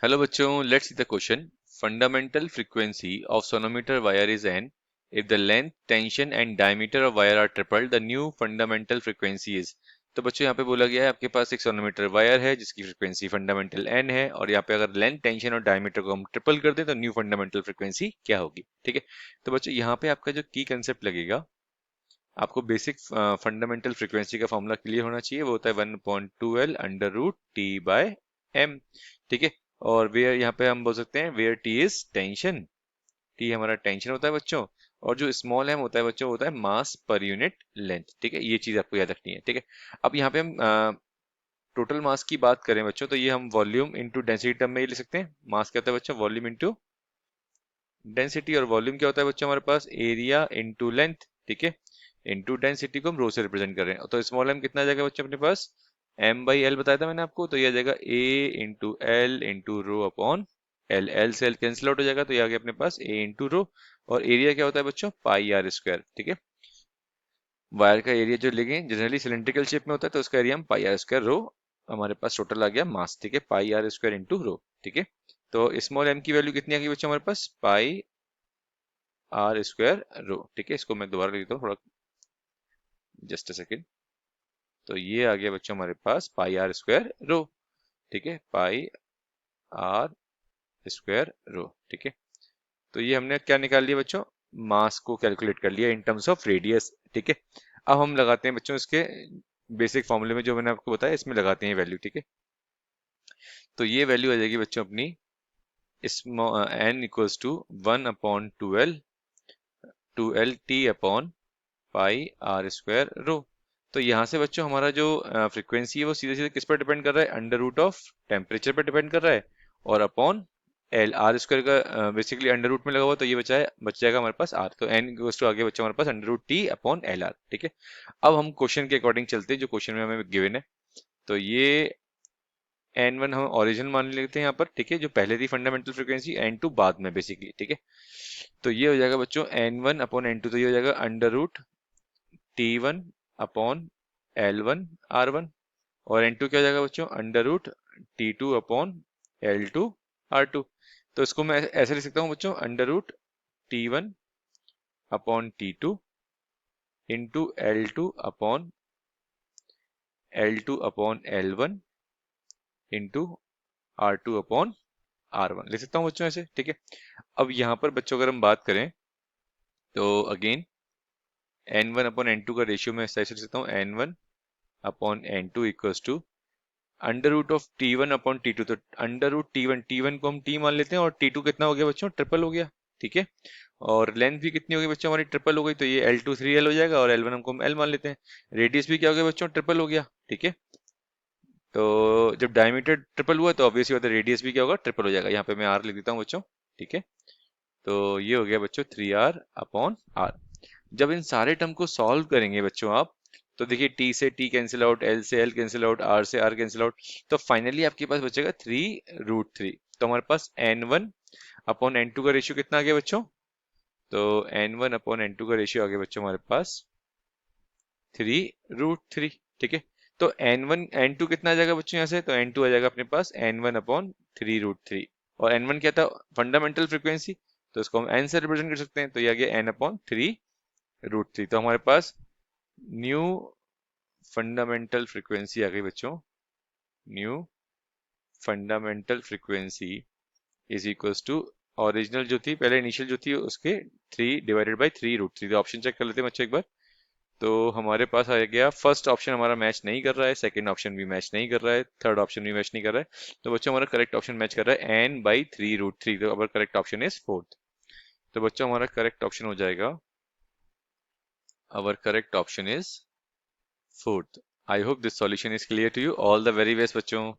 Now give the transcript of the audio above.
Hello बच्चों, let's see the question. Fundamental frequency of sonometer wire is n. If the length, tension and diameter of wire are tripled, the new fundamental frequency is. तो बच्चों यहाँ पे बोला गया है आपके पास एक सोनोमीटर वायर है जिसकी फ्रीक्वेंसी फंडामेंटल n है और यहाँ पे अगर लेंथ, टेंशन और डायमीटर को हम ट्रिपल कर दें तो न्यू फंडामेंटल फ्रीक्वेंसी क्या होगी। ठीक है, तो बच्चों यहाँ पे आपका जो की कंसेप्ट लगेगा, आपको बेसिक फंडामेंटल फ्रीक्वेंसी का फॉर्मूला क्लियर होना चाहिए। वो होता है 1/2L under root T by M. ठीक है, और वेयर यहाँ पे हम बोल सकते हैं where T is tension. T हमारा टेंशन होता है बच्चों, और जो स्मॉल एम होता है बच्चों होता है मास पर यूनिट लेंथ। ठीक है, ये चीज आपको याद रखनी है। ठीक है, अब यहाँ पे हम टोटल मास की बात करें बच्चों तो ये हम वॉल्यूम इंटू डेंसिटी टर्म में ये लिख सकते हैं। मास क्या होता है बच्चों, वॉल्यूम इंटू डेंसिटी, और वॉल्यूम क्या होता है बच्चों हमारे पास, एरिया इंटू लेंथ। ठीक है, इंटू डेंसिटी को हम रो से रिप्रेजेंट कर रहे हैं। तो स्मॉल एम कितना आ जाएगा बच्चों अपने पास, एम बाई एल बताया था मैंने आपको, तो ये आ जाएगा A into L into rho upon L. L से एल कैंसिल आउट हो जाएगा, तो ये आ गया अपने पास ए इंटू रो। और एरिया क्या होता है बच्चों, पाई आर स्क्वायर। ठीक है, वायर का एरिया जो लेंगे जनरली सिलेंड्रिकल शेप में होता है तो उसका एरिया हम पाई आर स्क्वायर रो, हमारे पास टोटल आ गया मास। ठीक है, पाई आर स्क्वायर इंटू रो। ठीक है, तो स्मॉल एम की वैल्यू कितनी आ गई बच्चों हमारे पास, पाई आर स्क्वायर रो। ठीक है, इसको मैं दोबारा लिख देता हूँ थोड़ा, जस्ट अ सेकेंड। तो ये आ गया बच्चों हमारे पास पाई आर स्क्वायर रो। ठीक है, पाई आर स्क्वायर रो। ठीक है, तो ये हमने क्या निकाल लिया बच्चों, मास को कैलकुलेट कर लिया इन टर्म्स ऑफ रेडियस। ठीक है, अब हम लगाते हैं बच्चों इसके बेसिक फॉर्मूले में जो मैंने आपको बताया, इसमें लगाते हैं वैल्यू। ठीक है, तो ये वैल्यू आ जाएगी बच्चों अपनी N equals to 1/2L T upon pi R square rho. तो यहाँ से बच्चों हमारा जो फ्रीक्वेंसी है वो सीधे सीधे किस पर डिपेंड कर रहा है, अंडर रूट ऑफ टेम्परेचर पर डिपेंड कर रहा है, और अपॉन एल। आर स्क्वायर का बेसिकली अंडर रूट में लगा हुआ, तो ये बच जाएगा हमारे पास आर। तो एन इक्वल्स टू आगे बच्चा हमारे पास under root T upon L R. ठीक है, अब हम क्वेश्चन के अकॉर्डिंग चलते हैं जो क्वेश्चन में हमें गिवन है। तो ये एन वन हम ओरिजिनल मान लेते हैं यहाँ पर। ठीक है, जो पहले थी फंडामेंटल फ्रीक्वेंसी, एन टू बाद में बेसिकली। ठीक है, तो ये हो जाएगा बच्चों N one upon N two, तो ये हो जाएगा under root T one upon L one R one, और एन टू क्या हो जाएगा बच्चों, under root T two upon L two R two. तो इसको मैं ऐसे लिख सकता हूँ बच्चों, under root T one upon T two into L two upon L one into R two upon R one लिख सकता हूँ बच्चों ऐसे। ठीक है, अब यहाँ पर बच्चों अगर हम बात करें तो again N one upon N two का रेशियो मैं ऐसे लिख सकता हूँ, N one upon N two equals to under root of T one upon T two. तो अंडर रूट टी वन को हम टी मान लेते हैं, और टी टू कितना हो गया बच्चों, ट्रिपल हो गया। ठीक है, और लेंथ भी कितनी हो गई बच्चों हमारी, ट्रिपल हो गई, तो ये एल टू 3L हो जाएगा, और एल वन हमको हम एल मान लेते हैं। रेडियस भी क्या हो गया बच्चों, ट्रिपल हो गया। ठीक है, तो जब डायमीटर ट्रिपल हुआ तो ऑब्वियसली बात है रेडियस भी क्या होगा, ट्रिपल हो जाएगा। यहाँ पे मैं आर लिख देता हूँ बच्चों। ठीक है, तो ये हो गया बच्चों 3R अपॉन आर। जब इन सारे टर्म को सॉल्व करेंगे बच्चों आप, तो देखिए टी से टी कैंसिल आउट, एल से एल कैंसिल आउट, आर से आर कैंसिल आउट, तो फाइनली आपके पास बचेगा 3√3। तो हमारे पास N one upon N two का रेशियो कितना आ गया बच्चों, तो N one upon N two का रेशियो आ गया बच्चों हमारे पास 3√3। ठीक है, तो एन वन एन टू कितना आ जाएगा बच्चों यहाँ से, तो एन टू आ जाएगा अपने पास एन वन अपॉन 3√3, और एन वन क्या था, फंडामेंटल फ्रीक्वेंसी, तो इसको हम एन से रिप्रेजेंट कर सकते हैं, तो ये आ गया एन अपॉन 3√3। तो हमारे पास न्यू फंडामेंटल फ्रीक्वेंसी आ गई बच्चों, new fundamental frequency is equals to original जो थी पहले इनिशियल जो थी उसके 3/3√3। तो ऑप्शन चेक कर लेते हैं बच्चों एक बार। तो हमारे पास आ गया फर्स्ट ऑप्शन हमारा मैच नहीं कर रहा है, सेकंड ऑप्शन भी मैच नहीं कर रहा है, थर्ड ऑप्शन भी मैच नहीं कर रहा है। तो बच्चों हमारा करेक्ट ऑप्शन मैच कर रहा है n/3√3। तो our correct option is fourth. तो बच्चों हमारा करेक्ट ऑप्शन हो जाएगा, our correct option is fourth. I hope this solution is clear to you. All the very best बच्चों।